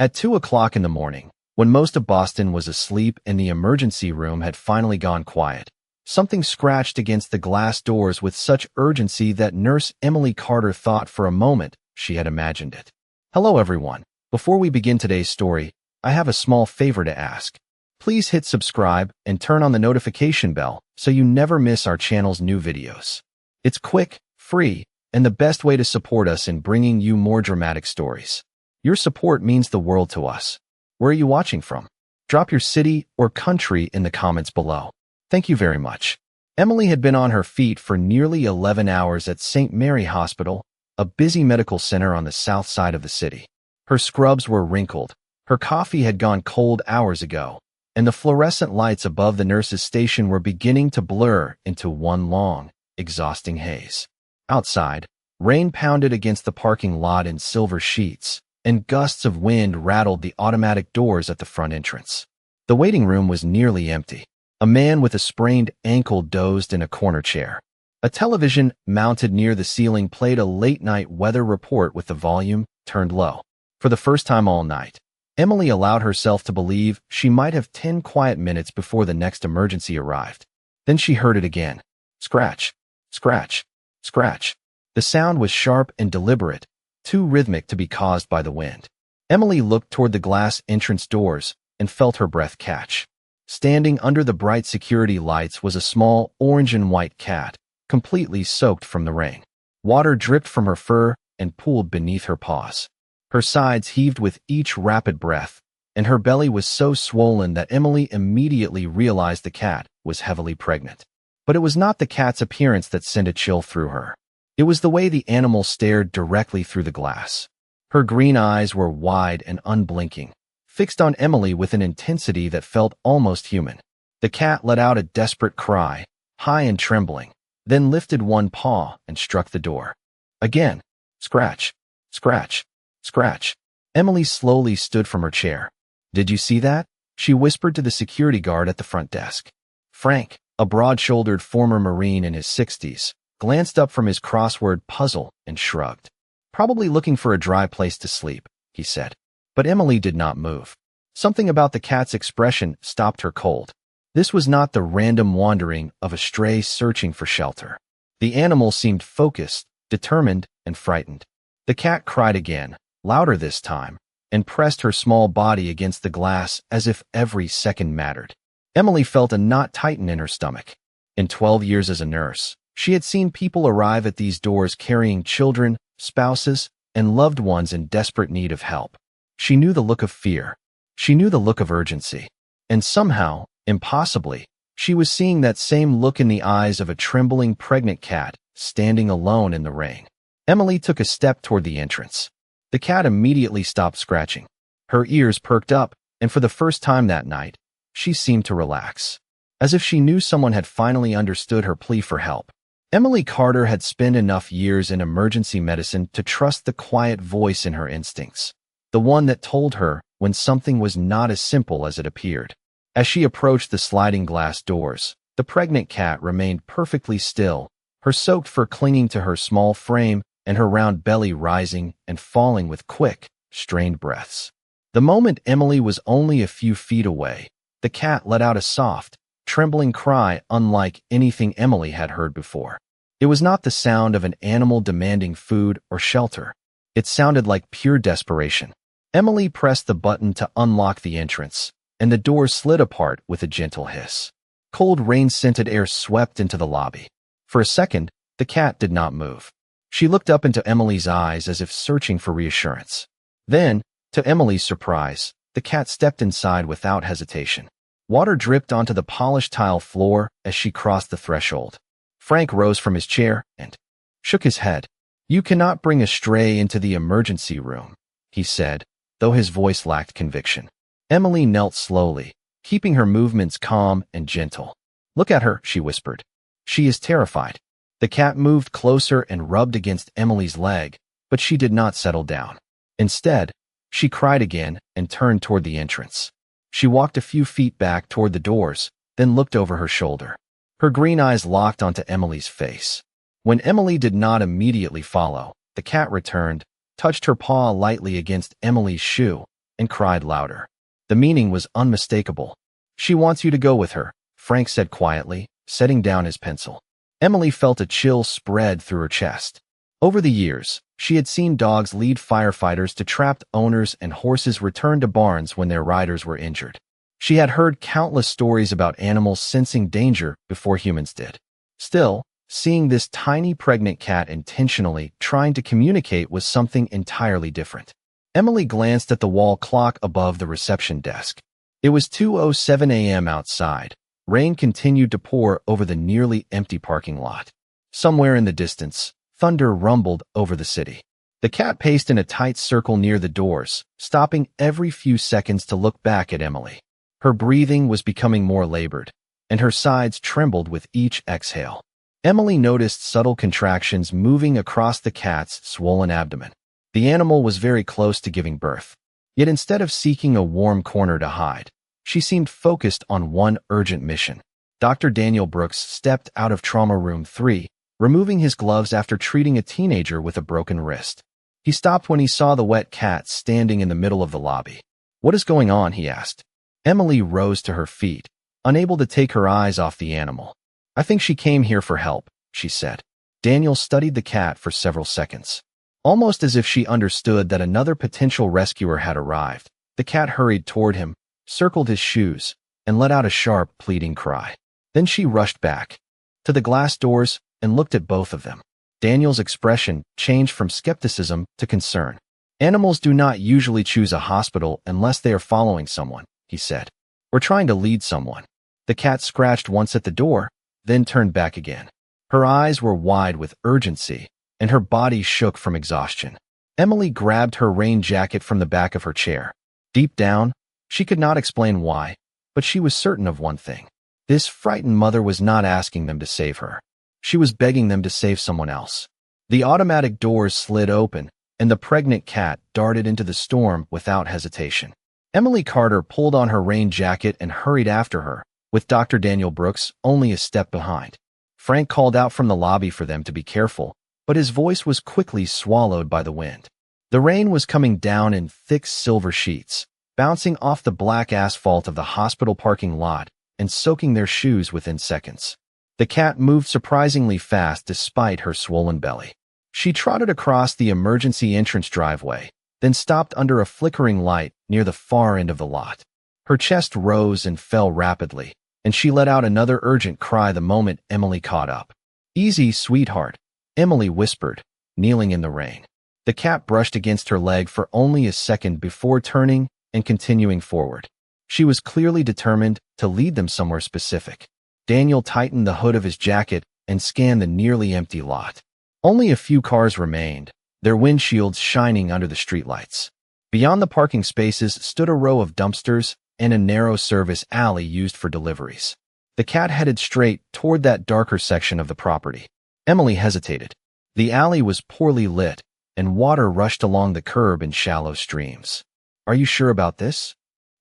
At 2 o'clock in the morning, when most of Boston was asleep and the emergency room had finally gone quiet, something scratched against the glass doors with such urgency that Nurse Emily Carter thought for a moment she had imagined it. Hello everyone. Before we begin today's story, I have a small favor to ask. Please hit subscribe and turn on the notification bell so you never miss our channel's new videos. It's quick, free, and the best way to support us in bringing you more dramatic stories. Your support means the world to us. Where are you watching from? Drop your city or country in the comments below. Thank you very much. Emily had been on her feet for nearly 11 hours at St. Mary Hospital, a busy medical center on the south side of the city. Her scrubs were wrinkled, her coffee had gone cold hours ago, and the fluorescent lights above the nurse's station were beginning to blur into one long, exhausting haze. Outside, rain pounded against the parking lot in silver sheets, and gusts of wind rattled the automatic doors at the front entrance. The waiting room was nearly empty. A man with a sprained ankle dozed in a corner chair. A television mounted near the ceiling played a late-night weather report with the volume turned low. For the first time all night, Emily allowed herself to believe she might have 10 quiet minutes before the next emergency arrived. Then she heard it again. Scratch, scratch, scratch. The sound was sharp and deliberate, too rhythmic to be caused by the wind. Emily looked toward the glass entrance doors and felt her breath catch. Standing under the bright security lights was a small orange and white cat, completely soaked from the rain. Water dripped from her fur and pooled beneath her paws. Her sides heaved with each rapid breath, and her belly was so swollen that Emily immediately realized the cat was heavily pregnant. But it was not the cat's appearance that sent a chill through her. It was the way the animal stared directly through the glass. Her green eyes were wide and unblinking, fixed on Emily with an intensity that felt almost human. The cat let out a desperate cry, high and trembling, then lifted one paw and struck the door. Again, scratch, scratch, scratch. Emily slowly stood from her chair. Did you see that? She whispered to the security guard at the front desk. Frank, a broad-shouldered former Marine in his 60s, glanced up from his crossword puzzle and shrugged. Probably looking for a dry place to sleep, he said. But Emily did not move. Something about the cat's expression stopped her cold. This was not the random wandering of a stray searching for shelter. The animal seemed focused, determined, and frightened. The cat cried again, louder this time, and pressed her small body against the glass as if every second mattered. Emily felt a knot tighten in her stomach. In 12 years as a nurse, she had seen people arrive at these doors carrying children, spouses, and loved ones in desperate need of help. She knew the look of fear. She knew the look of urgency. And somehow, impossibly, she was seeing that same look in the eyes of a trembling pregnant cat standing alone in the rain. Emily took a step toward the entrance. The cat immediately stopped scratching. Her ears perked up, and for the first time that night, she seemed to relax, as if she knew someone had finally understood her plea for help. Emily Carter had spent enough years in emergency medicine to trust the quiet voice in her instincts, the one that told her when something was not as simple as it appeared. As she approached the sliding glass doors, the pregnant cat remained perfectly still, her soaked fur clinging to her small frame and her round belly rising and falling with quick, strained breaths. The moment Emily was only a few feet away, the cat let out a soft, trembling cry unlike anything Emily had heard before. It was not the sound of an animal demanding food or shelter. It sounded like pure desperation. Emily pressed the button to unlock the entrance, and the door slid apart with a gentle hiss. Cold rain-scented air swept into the lobby. For a second, the cat did not move. She looked up into Emily's eyes as if searching for reassurance. Then, to Emily's surprise, the cat stepped inside without hesitation. Water dripped onto the polished tile floor as she crossed the threshold. Frank rose from his chair and shook his head. "You cannot bring a stray into the emergency room," he said, though his voice lacked conviction. Emily knelt slowly, keeping her movements calm and gentle. "Look at her," she whispered. "She is terrified." The cat moved closer and rubbed against Emily's leg, but she did not settle down. Instead, she cried again and turned toward the entrance. She walked a few feet back toward the doors, then looked over her shoulder. Her green eyes locked onto Emily's face. When Emily did not immediately follow, the cat returned, touched her paw lightly against Emily's shoe, and cried louder. The meaning was unmistakable. "She wants you to go with her," Frank said quietly, setting down his pencil. Emily felt a chill spread through her chest. Over the years, she had seen dogs lead firefighters to trapped owners and horses return to barns when their riders were injured. She had heard countless stories about animals sensing danger before humans did. Still, seeing this tiny pregnant cat intentionally trying to communicate was something entirely different. Emily glanced at the wall clock above the reception desk. It was 2:07 a.m. outside. Rain continued to pour over the nearly empty parking lot. Somewhere in the distance, thunder rumbled over the city. The cat paced in a tight circle near the doors, stopping every few seconds to look back at Emily. Her breathing was becoming more labored, and her sides trembled with each exhale. Emily noticed subtle contractions moving across the cat's swollen abdomen. The animal was very close to giving birth. Yet instead of seeking a warm corner to hide, she seemed focused on one urgent mission. Dr. Daniel Brooks stepped out of Trauma Room 3, removing his gloves after treating a teenager with a broken wrist. He stopped when he saw the wet cat standing in the middle of the lobby. "What is going on?" he asked. Emily rose to her feet, unable to take her eyes off the animal. "I think she came here for help," she said. Daniel studied the cat for several seconds. Almost as if she understood that another potential rescuer had arrived, the cat hurried toward him, circled his shoes, and let out a sharp, pleading cry. Then she rushed back to the glass doors and looked at both of them. Daniel's expression changed from skepticism to concern. "Animals do not usually choose a hospital unless they are following someone," he said. "We're trying to lead someone." The cat scratched once at the door, then turned back again. Her eyes were wide with urgency, and her body shook from exhaustion. Emily grabbed her rain jacket from the back of her chair. Deep down, she could not explain why, but she was certain of one thing. This frightened mother was not asking them to save her. She was begging them to save someone else. The automatic doors slid open, and the pregnant cat darted into the storm without hesitation. Emily Carter pulled on her rain jacket and hurried after her, with Dr. Daniel Brooks only a step behind. Frank called out from the lobby for them to be careful, but his voice was quickly swallowed by the wind. The rain was coming down in thick silver sheets, bouncing off the black asphalt of the hospital parking lot and soaking their shoes within seconds. The cat moved surprisingly fast despite her swollen belly. She trotted across the emergency entrance driveway, then stopped under a flickering light near the far end of the lot. Her chest rose and fell rapidly, and she let out another urgent cry the moment Emily caught up. "Easy, sweetheart," Emily whispered, kneeling in the rain. The cat brushed against her leg for only a second before turning and continuing forward. She was clearly determined to lead them somewhere specific. Daniel tightened the hood of his jacket and scanned the nearly empty lot. Only a few cars remained, their windshields shining under the streetlights. Beyond the parking spaces stood a row of dumpsters and a narrow service alley used for deliveries. The cat headed straight toward that darker section of the property. Emily hesitated. The alley was poorly lit, and water rushed along the curb in shallow streams. "Are you sure about this?"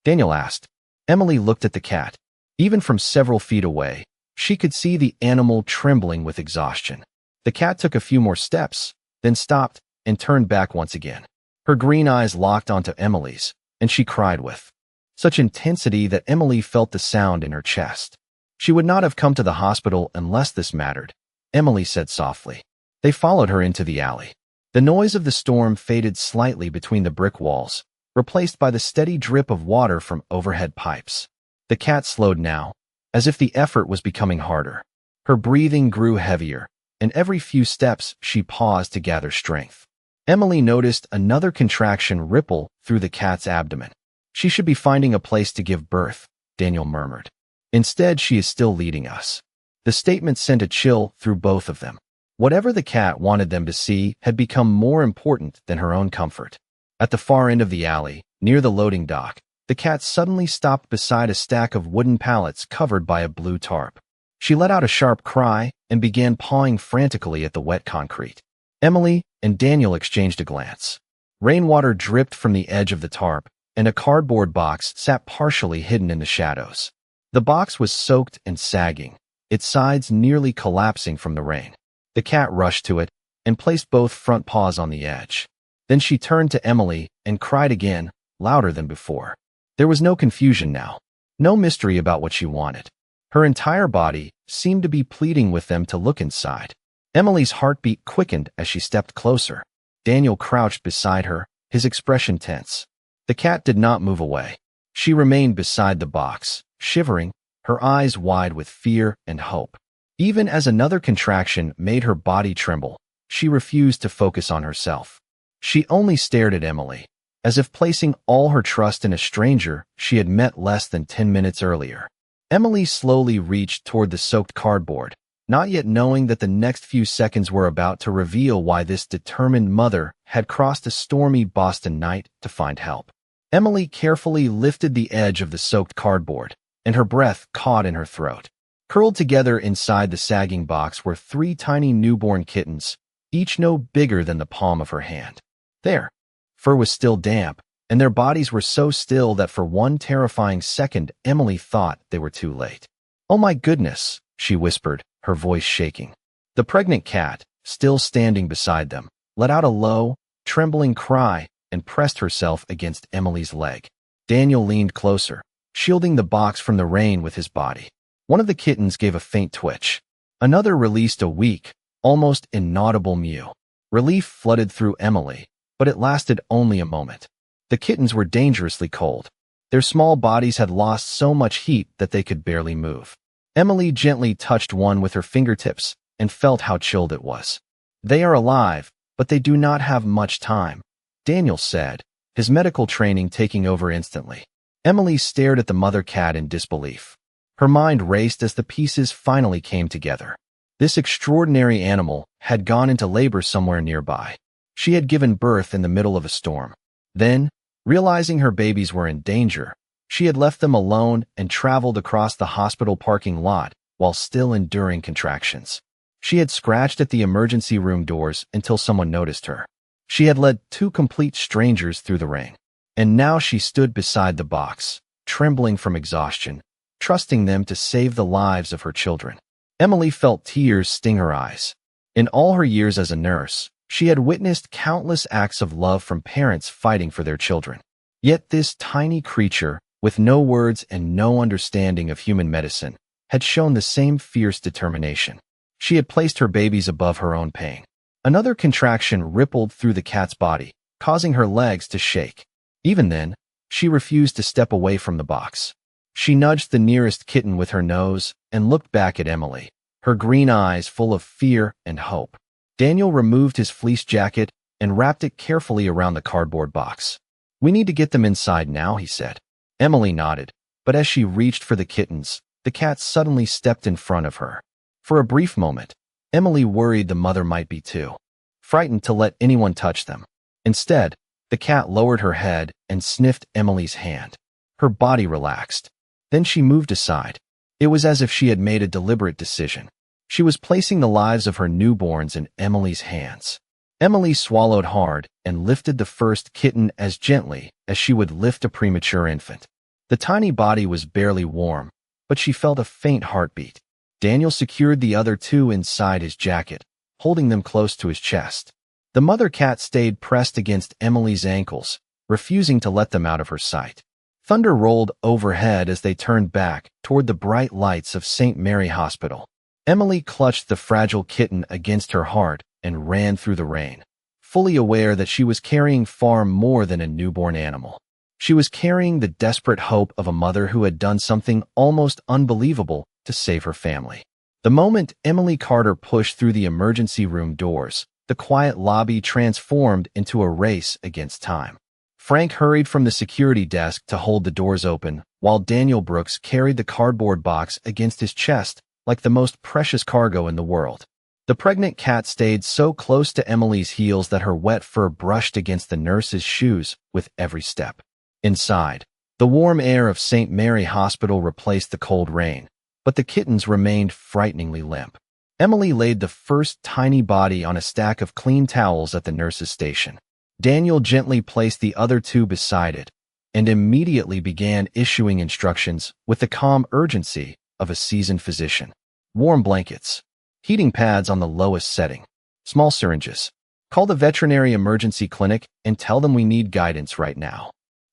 Daniel asked. Emily looked at the cat. Even from several feet away, she could see the animal trembling with exhaustion. The cat took a few more steps, then stopped and turned back once again. Her green eyes locked onto Emily's, and she cried with such intensity that Emily felt the sound in her chest. "She would not have come to the hospital unless this mattered," Emily said softly. They followed her into the alley. The noise of the storm faded slightly between the brick walls, replaced by the steady drip of water from overhead pipes. The cat slowed now, as if the effort was becoming harder. Her breathing grew heavier, and every few steps she paused to gather strength. Emily noticed another contraction ripple through the cat's abdomen. "She should be finding a place to give birth," Daniel murmured. "Instead, she is still leading us." The statement sent a chill through both of them. Whatever the cat wanted them to see had become more important than her own comfort. At the far end of the alley, near the loading dock, the cat suddenly stopped beside a stack of wooden pallets covered by a blue tarp. She let out a sharp cry and began pawing frantically at the wet concrete. Emily and Daniel exchanged a glance. Rainwater dripped from the edge of the tarp, and a cardboard box sat partially hidden in the shadows. The box was soaked and sagging, its sides nearly collapsing from the rain. The cat rushed to it and placed both front paws on the edge. Then she turned to Emily and cried again, louder than before. There was no confusion now, no mystery about what she wanted. Her entire body seemed to be pleading with them to look inside. Emily's heartbeat quickened as she stepped closer. Daniel crouched beside her, his expression tense. The cat did not move away. She remained beside the box, shivering, her eyes wide with fear and hope. Even as another contraction made her body tremble, she refused to focus on herself. She only stared at Emily, as if placing all her trust in a stranger she had met less than 10 minutes earlier. Emily slowly reached toward the soaked cardboard, not yet knowing that the next few seconds were about to reveal why this determined mother had crossed a stormy Boston night to find help. Emily carefully lifted the edge of the soaked cardboard, and her breath caught in her throat. Curled together inside the sagging box were 3 tiny newborn kittens, each no bigger than the palm of her hand. Their fur was still damp, and their bodies were so still that for one terrifying second Emily thought they were too late. "Oh my goodness," she whispered, her voice shaking. The pregnant cat, still standing beside them, let out a low, trembling cry and pressed herself against Emily's leg. Daniel leaned closer, shielding the box from the rain with his body. One of the kittens gave a faint twitch. Another released a weak, almost inaudible mew. Relief flooded through Emily, but it lasted only a moment. The kittens were dangerously cold. Their small bodies had lost so much heat that they could barely move. Emily gently touched one with her fingertips and felt how chilled it was. "They are alive, but they do not have much time," Daniel said, his medical training taking over instantly. Emily stared at the mother cat in disbelief. Her mind raced as the pieces finally came together. This extraordinary animal had gone into labor somewhere nearby. She had given birth in the middle of a storm. Then, realizing her babies were in danger, she had left them alone and traveled across the hospital parking lot while still enduring contractions. She had scratched at the emergency room doors until someone noticed her. She had led 2 complete strangers through the rain. And now she stood beside the box, trembling from exhaustion, trusting them to save the lives of her children. Emily felt tears sting her eyes. In all her years as a nurse, she had witnessed countless acts of love from parents fighting for their children. Yet this tiny creature, with no words and no understanding of human medicine, had shown the same fierce determination. She had placed her babies above her own pain. Another contraction rippled through the cat's body, causing her legs to shake. Even then, she refused to step away from the box. She nudged the nearest kitten with her nose and looked back at Emily, her green eyes full of fear and hope. Daniel removed his fleece jacket and wrapped it carefully around the cardboard box. "We need to get them inside now," he said. Emily nodded, but as she reached for the kittens, the cat suddenly stepped in front of her. For a brief moment, Emily worried the mother might be too frightened to let anyone touch them. Instead, the cat lowered her head and sniffed Emily's hand. Her body relaxed. Then she moved aside. It was as if she had made a deliberate decision. She was placing the lives of her newborns in Emily's hands. Emily swallowed hard and lifted the first kitten as gently as she would lift a premature infant. The tiny body was barely warm, but she felt a faint heartbeat. Daniel secured the other 2 inside his jacket, holding them close to his chest. The mother cat stayed pressed against Emily's ankles, refusing to let them out of her sight. Thunder rolled overhead as they turned back toward the bright lights of St. Mary Hospital. Emily clutched the fragile kitten against her heart and ran through the rain, fully aware that she was carrying far more than a newborn animal. She was carrying the desperate hope of a mother who had done something almost unbelievable to save her family. The moment Emily Carter pushed through the emergency room doors, the quiet lobby transformed into a race against time. Frank hurried from the security desk to hold the doors open, while Daniel Brooks carried the cardboard box against his chest like the most precious cargo in the world. The pregnant cat stayed so close to Emily's heels that her wet fur brushed against the nurse's shoes with every step. Inside, the warm air of St. Mary Hospital replaced the cold rain, but the kittens remained frighteningly limp. Emily laid the first tiny body on a stack of clean towels at the nurse's station. Daniel gently placed the other 2 beside it and immediately began issuing instructions with the calm urgency of a seasoned physician. Warm blankets, heating pads on the lowest setting, small syringes. Call the veterinary emergency clinic and tell them we need guidance right now.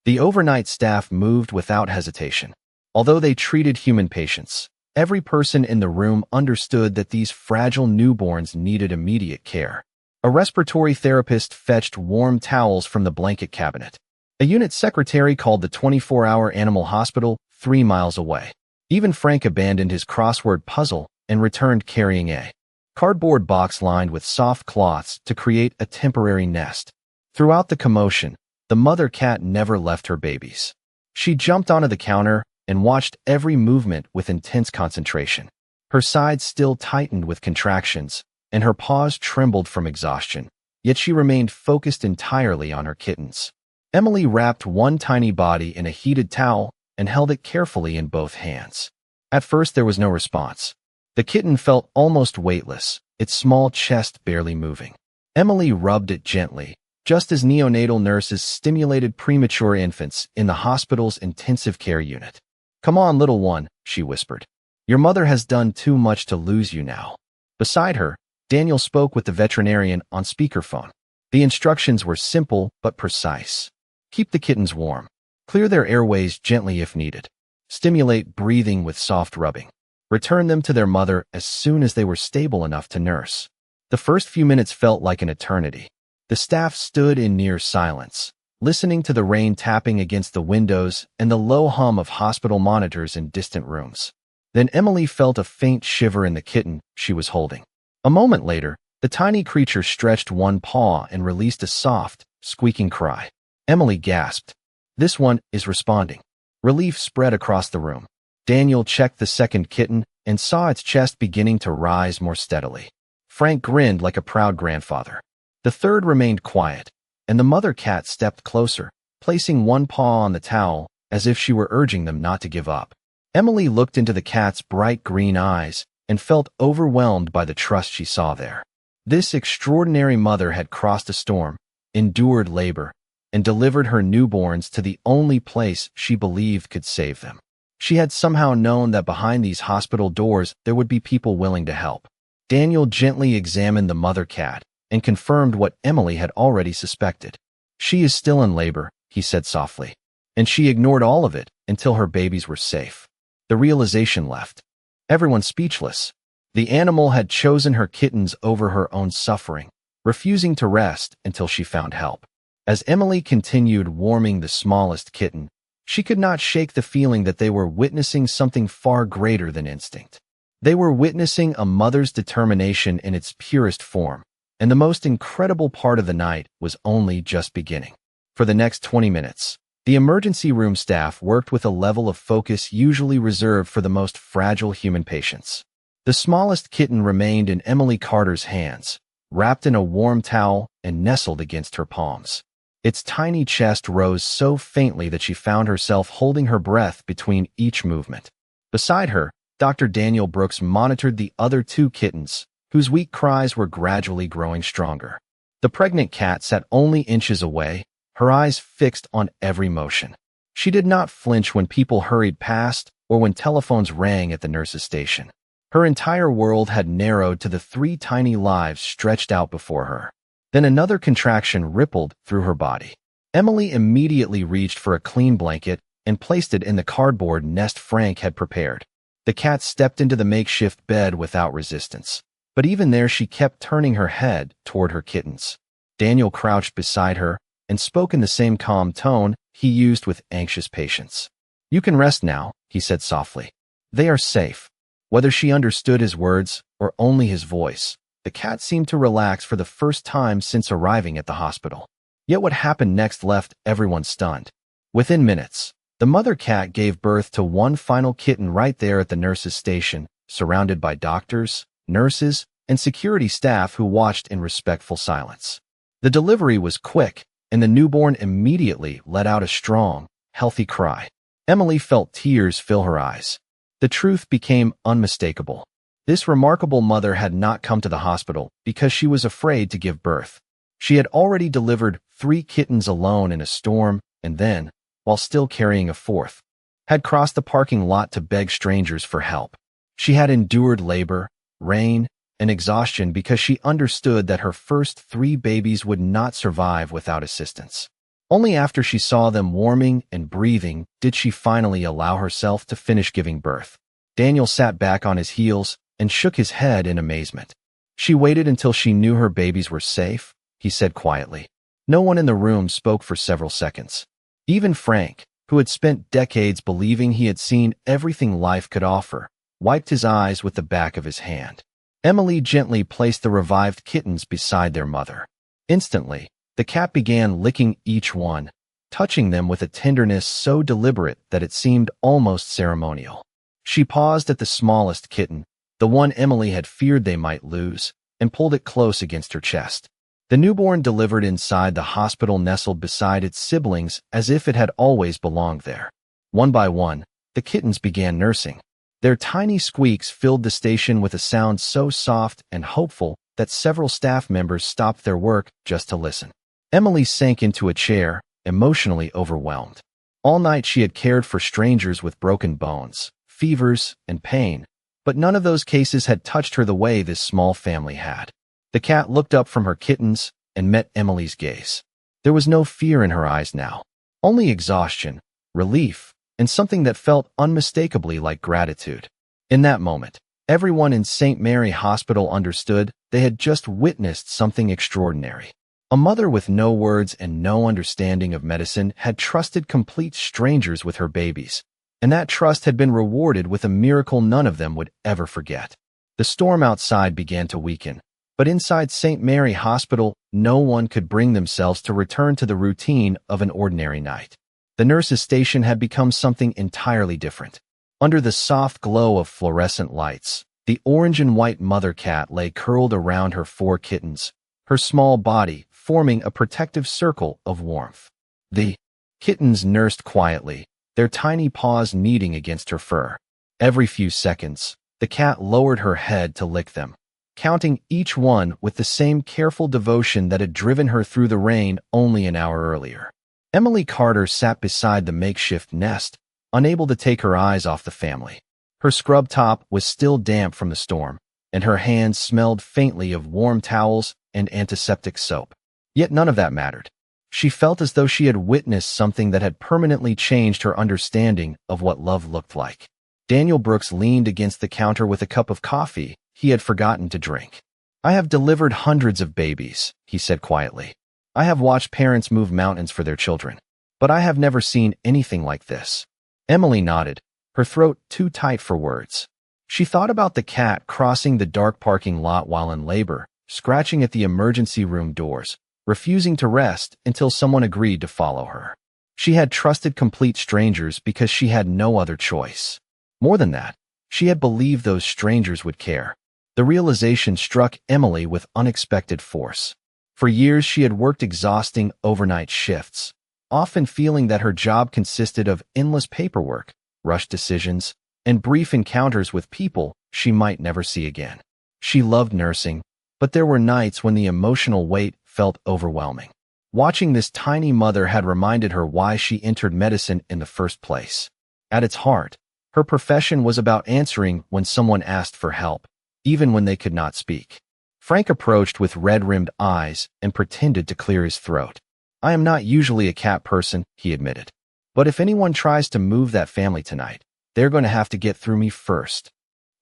The overnight staff moved without hesitation. Although they treated human patients, every person in the room understood that these fragile newborns needed immediate care. A respiratory therapist fetched warm towels from the blanket cabinet. A unit secretary called the 24-hour animal hospital 3 miles away. Even Frank abandoned his crossword puzzle and returned carrying a cardboard box lined with soft cloths to create a temporary nest. Throughout the commotion, the mother cat never left her babies. She jumped onto the counter and watched every movement with intense concentration. Her sides still tightened with contractions, and her paws trembled from exhaustion, yet she remained focused entirely on her kittens. Emily wrapped one tiny body in a heated towel and held it carefully in both hands. At first there was no response. The kitten felt almost weightless, its small chest barely moving. Emily rubbed it gently, just as neonatal nurses stimulated premature infants in the hospital's intensive care unit. "Come on, little one," she whispered. "Your mother has done too much to lose you now." Beside her, Daniel spoke with the veterinarian on speakerphone. The instructions were simple but precise. Keep the kittens warm. Clear their airways gently if needed. Stimulate breathing with soft rubbing. Return them to their mother as soon as they were stable enough to nurse. The first few minutes felt like an eternity. The staff stood in near silence, listening to the rain tapping against the windows and the low hum of hospital monitors in distant rooms. Then Emily felt a faint shiver in the kitten she was holding. A moment later, the tiny creature stretched one paw and released a soft, squeaking cry. Emily gasped. "This one is responding." Relief spread across the room. Daniel checked the second kitten and saw its chest beginning to rise more steadily. Frank grinned like a proud grandfather. The third remained quiet, and the mother cat stepped closer, placing one paw on the towel as if she were urging them not to give up. Emily looked into the cat's bright green eyes and felt overwhelmed by the trust she saw there. This extraordinary mother had crossed a storm, endured labor, and delivered her newborns to the only place she believed could save them. She had somehow known that behind these hospital doors there would be people willing to help. Daniel gently examined the mother cat and confirmed what Emily had already suspected. "She is still in labor," he said softly, and she ignored all of it until her babies were safe. The realization left everyone speechless. The animal had chosen her kittens over her own suffering, refusing to rest until she found help. As Emily continued warming the smallest kitten, she could not shake the feeling that they were witnessing something far greater than instinct. They were witnessing a mother's determination in its purest form, and the most incredible part of the night was only just beginning. For the next 20 minutes, the emergency room staff worked with a level of focus usually reserved for the most fragile human patients. The smallest kitten remained in Emily Carter's hands, wrapped in a warm towel and nestled against her palms. Its tiny chest rose so faintly that she found herself holding her breath between each movement. Beside her, Dr. Daniel Brooks monitored the other 2 kittens, whose weak cries were gradually growing stronger. The pregnant cat sat only inches away, her eyes fixed on every motion. She did not flinch when people hurried past or when telephones rang at the nurse's station. Her entire world had narrowed to the 3 tiny lives stretched out before her. Then another contraction rippled through her body. Emily immediately reached for a clean blanket and placed it in the cardboard nest Frank had prepared. The cat stepped into the makeshift bed without resistance, but even there she kept turning her head toward her kittens. Daniel crouched beside her and spoke in the same calm tone he used with anxious patience. "You can rest now," he said softly. "They are safe." Whether she understood his words or only his voice, the cat seemed to relax for the first time since arriving at the hospital. Yet what happened next left everyone stunned. Within minutes, the mother cat gave birth to one final kitten right there at the nurse's station, surrounded by doctors, nurses, and security staff who watched in respectful silence. The delivery was quick, and the newborn immediately let out a strong, healthy cry. Emily felt tears fill her eyes. The truth became unmistakable. This remarkable mother had not come to the hospital because she was afraid to give birth. She had already delivered 3 kittens alone in a storm, and then, while still carrying a 4th, had crossed the parking lot to beg strangers for help. She had endured labor, rain, and exhaustion because she understood that her first 3 babies would not survive without assistance. Only after she saw them warming and breathing did she finally allow herself to finish giving birth. Daniel sat back on his heels and shook his head in amazement. She waited until she knew her babies were safe, he said quietly. No one in the room spoke for several seconds. Even Frank, who had spent decades believing he had seen everything life could offer, wiped his eyes with the back of his hand. Emily gently placed the revived kittens beside their mother. Instantly, the cat began licking each one, touching them with a tenderness so deliberate that it seemed almost ceremonial. She paused at the smallest kitten, the one Emily had feared they might lose, and pulled it close against her chest. The newborn delivered inside the hospital nestled beside its siblings as if it had always belonged there. One by one, the kittens began nursing. Their tiny squeaks filled the station with a sound so soft and hopeful that several staff members stopped their work just to listen. Emily sank into a chair, emotionally overwhelmed. All night she had cared for strangers with broken bones, fevers, and pain, but none of those cases had touched her the way this small family had. The cat looked up from her kittens and met Emily's gaze. There was no fear in her eyes now, only exhaustion, relief, and something that felt unmistakably like gratitude. In that moment, everyone in St. Mary Hospital understood they had just witnessed something extraordinary. A mother with no words and no understanding of medicine had trusted complete strangers with her babies, and that trust had been rewarded with a miracle none of them would ever forget. The storm outside began to weaken, but inside St. Mary Hospital, no one could bring themselves to return to the routine of an ordinary night. The nurse's station had become something entirely different. Under the soft glow of fluorescent lights, the orange and white mother cat lay curled around her 4 kittens, her small body forming a protective circle of warmth. The kittens nursed quietly, their tiny paws kneading against her fur. Every few seconds, the cat lowered her head to lick them, counting each one with the same careful devotion that had driven her through the rain only an hour earlier. Emily Carter sat beside the makeshift nest, unable to take her eyes off the family. Her scrub top was still damp from the storm, and her hands smelled faintly of warm towels and antiseptic soap. Yet none of that mattered. She felt as though she had witnessed something that had permanently changed her understanding of what love looked like. Daniel Brooks leaned against the counter with a cup of coffee he had forgotten to drink. "I have delivered hundreds of babies," he said quietly. "I have watched parents move mountains for their children, but I have never seen anything like this." Emily nodded, her throat too tight for words. She thought about the cat crossing the dark parking lot while in labor, scratching at the emergency room doors, refusing to rest until someone agreed to follow her. She had trusted complete strangers because she had no other choice. More than that, she had believed those strangers would care. The realization struck Emily with unexpected force. For years she had worked exhausting overnight shifts, often feeling that her job consisted of endless paperwork, rushed decisions, and brief encounters with people she might never see again. She loved nursing, but there were nights when the emotional weight felt overwhelming. Watching this tiny mother had reminded her why she entered medicine in the first place. At its heart, her profession was about answering when someone asked for help, even when they could not speak. Frank approached with red-rimmed eyes and pretended to clear his throat. "I am not usually a cat person," he admitted. "But if anyone tries to move that family tonight, they're going to have to get through me first."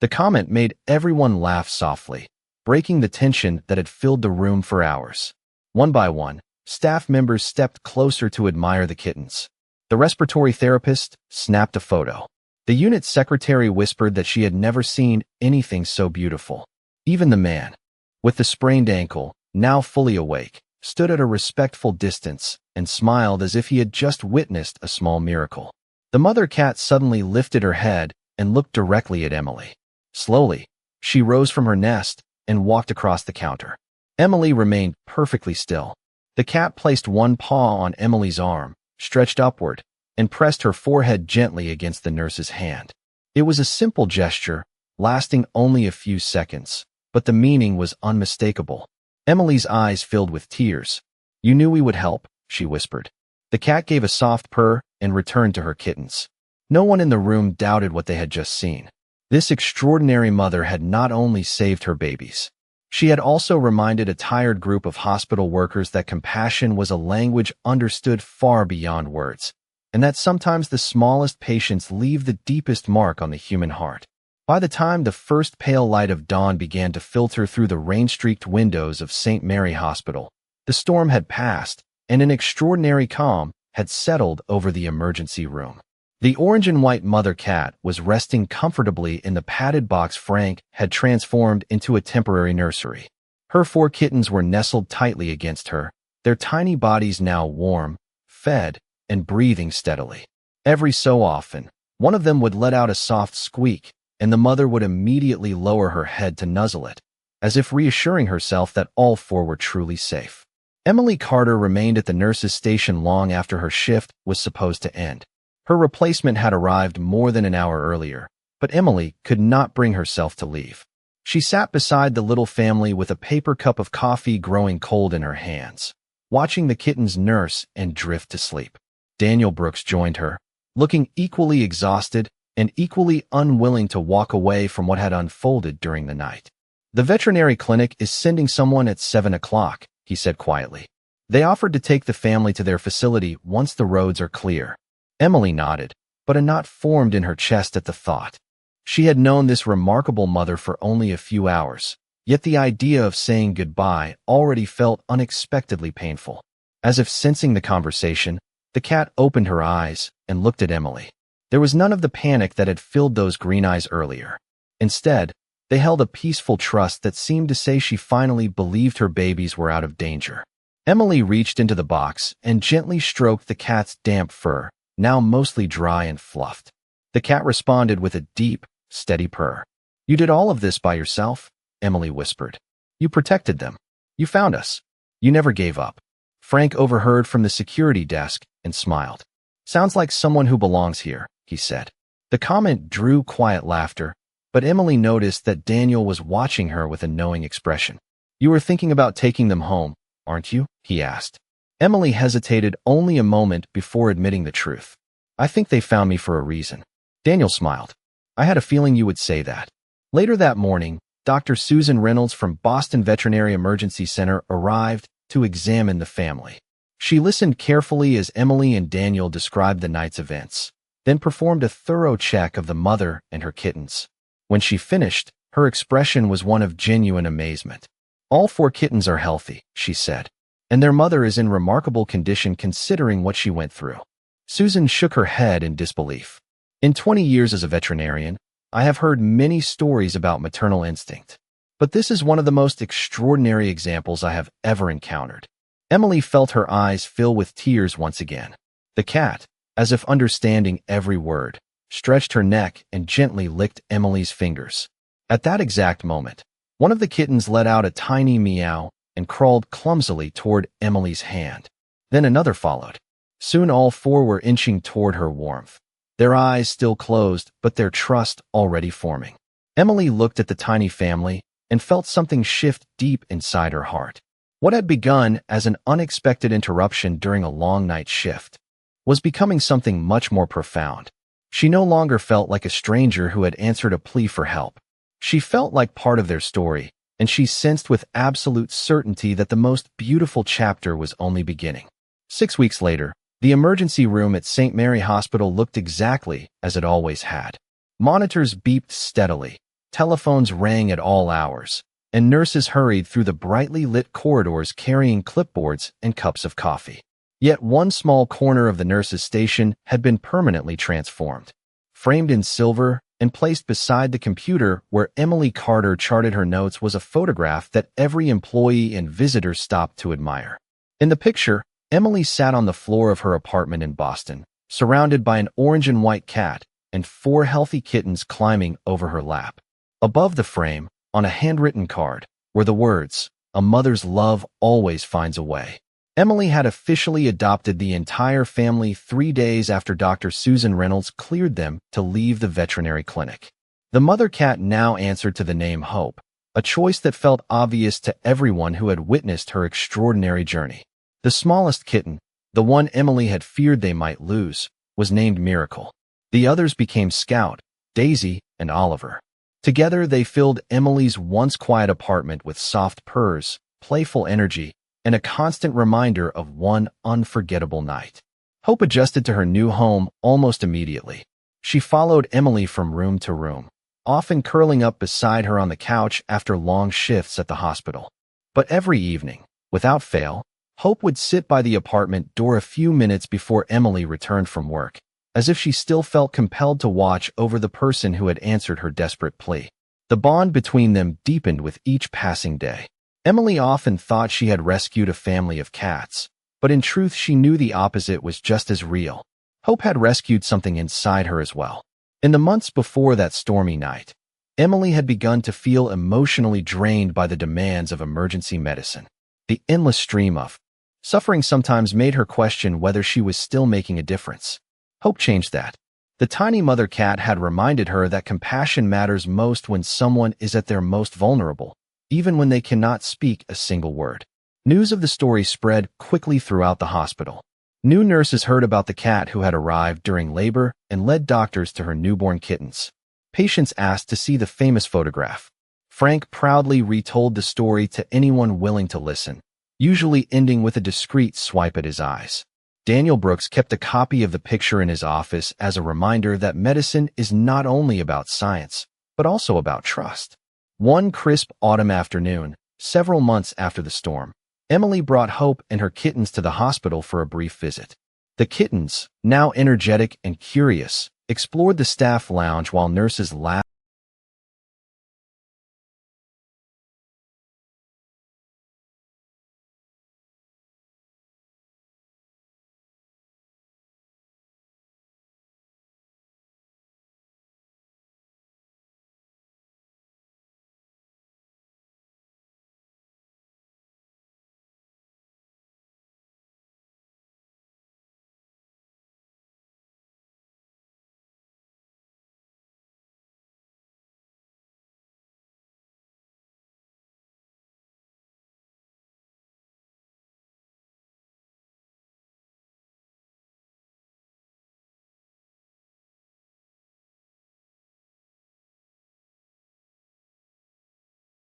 The comment made everyone laugh softly, breaking the tension that had filled the room for hours. One by one, staff members stepped closer to admire the kittens. The respiratory therapist snapped a photo. The unit secretary whispered that she had never seen anything so beautiful. Even the man, with the sprained ankle, now fully awake, stood at a respectful distance and smiled as if he had just witnessed a small miracle. The mother cat suddenly lifted her head and looked directly at Emily. Slowly, she rose from her nest and walked across the counter. Emily remained perfectly still. The cat placed one paw on Emily's arm, stretched upward, and pressed her forehead gently against the nurse's hand. It was a simple gesture, lasting only a few seconds, but the meaning was unmistakable. Emily's eyes filled with tears. "You knew we would help," she whispered. The cat gave a soft purr and returned to her kittens. No one in the room doubted what they had just seen. This extraordinary mother had not only saved her babies, She had also reminded a tired group of hospital workers that compassion was a language understood far beyond words, and that sometimes the smallest patients leave the deepest mark on the human heart. By the time the first pale light of dawn began to filter through the rain-streaked windows of St. Mary Hospital, the storm had passed, and an extraordinary calm had settled over the emergency room. The orange and white mother cat was resting comfortably in the padded box Frank had transformed into a temporary nursery. Her 4 kittens were nestled tightly against her, their tiny bodies now warm, fed, and breathing steadily. Every so often, one of them would let out a soft squeak, and the mother would immediately lower her head to nuzzle it, as if reassuring herself that all 4 were truly safe. Emily Carter remained at the nurse's station long after her shift was supposed to end. Her replacement had arrived more than an hour earlier, but Emily could not bring herself to leave. She sat beside the little family with a paper cup of coffee growing cold in her hands, watching the kittens nurse and drift to sleep. Daniel Brooks joined her, looking equally exhausted and equally unwilling to walk away from what had unfolded during the night. "The veterinary clinic is sending someone at 7 o'clock, he said quietly. They offered to take the family to their facility once the roads are clear. Emily nodded, but a knot formed in her chest at the thought. She had known this remarkable mother for only a few hours, yet the idea of saying goodbye already felt unexpectedly painful. As if sensing the conversation, the cat opened her eyes and looked at Emily. There was none of the panic that had filled those green eyes earlier. Instead, they held a peaceful trust that seemed to say she finally believed her babies were out of danger. Emily reached into the box and gently stroked the cat's damp fur, now mostly dry and fluffed. The cat responded with a deep, steady purr. "You did all of this by yourself?" Emily whispered. "You protected them. You found us. You never gave up." Frank overheard from the security desk and smiled. "Sounds like someone who belongs here," he said. The comment drew quiet laughter, but Emily noticed that Daniel was watching her with a knowing expression. "You were thinking about taking them home, aren't you?" he asked. Emily hesitated only a moment before admitting the truth. "I think they found me for a reason." Daniel smiled. "I had a feeling you would say that." Later that morning, Dr. Susan Reynolds from Boston Veterinary Emergency Center arrived to examine the family. She listened carefully as Emily and Daniel described the night's events, then performed a thorough check of the mother and her kittens. When she finished, her expression was one of genuine amazement. "All 4 kittens are healthy," she said, "and their mother is in remarkable condition considering what she went through." Susan shook her head in disbelief. "In 20 years as a veterinarian, I have heard many stories about maternal instinct, but this is one of the most extraordinary examples I have ever encountered." Emily felt her eyes fill with tears once again. The cat, as if understanding every word, stretched her neck and gently licked Emily's fingers. At that exact moment, one of the kittens let out a tiny meow and crawled clumsily toward Emily's hand. Then another followed. Soon all 4 were inching toward her warmth, their eyes still closed but their trust already forming. Emily looked at the tiny family and felt something shift deep inside her heart. What had begun as an unexpected interruption during a long night shift was becoming something much more profound. She no longer felt like a stranger who had answered a plea for help. She felt like part of their story, and she sensed with absolute certainty that the most beautiful chapter was only beginning. 6 weeks later, the emergency room at St. Mary Hospital looked exactly as it always had. Monitors beeped steadily, telephones rang at all hours, and nurses hurried through the brightly lit corridors carrying clipboards and cups of coffee. Yet one small corner of the nurses' station had been permanently transformed. Framed in silver and placed beside the computer where Emily Carter charted her notes was a photograph that every employee and visitor stopped to admire. In the picture, Emily sat on the floor of her apartment in Boston, surrounded by an orange and white cat and 4 healthy kittens climbing over her lap. Above the frame, on a handwritten card, were the words, "A mother's love always finds a way." Emily had officially adopted the entire family 3 days after Dr. Susan Reynolds cleared them to leave the veterinary clinic. The mother cat now answered to the name Hope, a choice that felt obvious to everyone who had witnessed her extraordinary journey. The smallest kitten, the one Emily had feared they might lose, was named Miracle. The others became Scout, Daisy, and Oliver. Together, they filled Emily's once quiet apartment with soft purrs, playful energy, and a constant reminder of one unforgettable night. Hope adjusted to her new home almost immediately. She followed Emily from room to room, often curling up beside her on the couch after long shifts at the hospital. But every evening, without fail, Hope would sit by the apartment door a few minutes before Emily returned from work, as if she still felt compelled to watch over the person who had answered her desperate plea. The bond between them deepened with each passing day. Emily often thought she had rescued a family of cats, but in truth she knew the opposite was just as real. Hope had rescued something inside her as well. In the months before that stormy night, Emily had begun to feel emotionally drained by the demands of emergency medicine. The endless stream of suffering sometimes made her question whether she was still making a difference. Hope changed that. The tiny mother cat had reminded her that compassion matters most when someone is at their most vulnerable, even when they cannot speak a single word. News of the story spread quickly throughout the hospital. New nurses heard about the cat who had arrived during labor and led doctors to her newborn kittens. Patients asked to see the famous photograph. Frank proudly retold the story to anyone willing to listen, usually ending with a discreet swipe at his eyes. Daniel Brooks kept a copy of the picture in his office as a reminder that medicine is not only about science, but also about trust. One crisp autumn afternoon, several months after the storm, Emily brought Hope and her kittens to the hospital for a brief visit. The kittens, now energetic and curious, explored the staff lounge while nurses laughed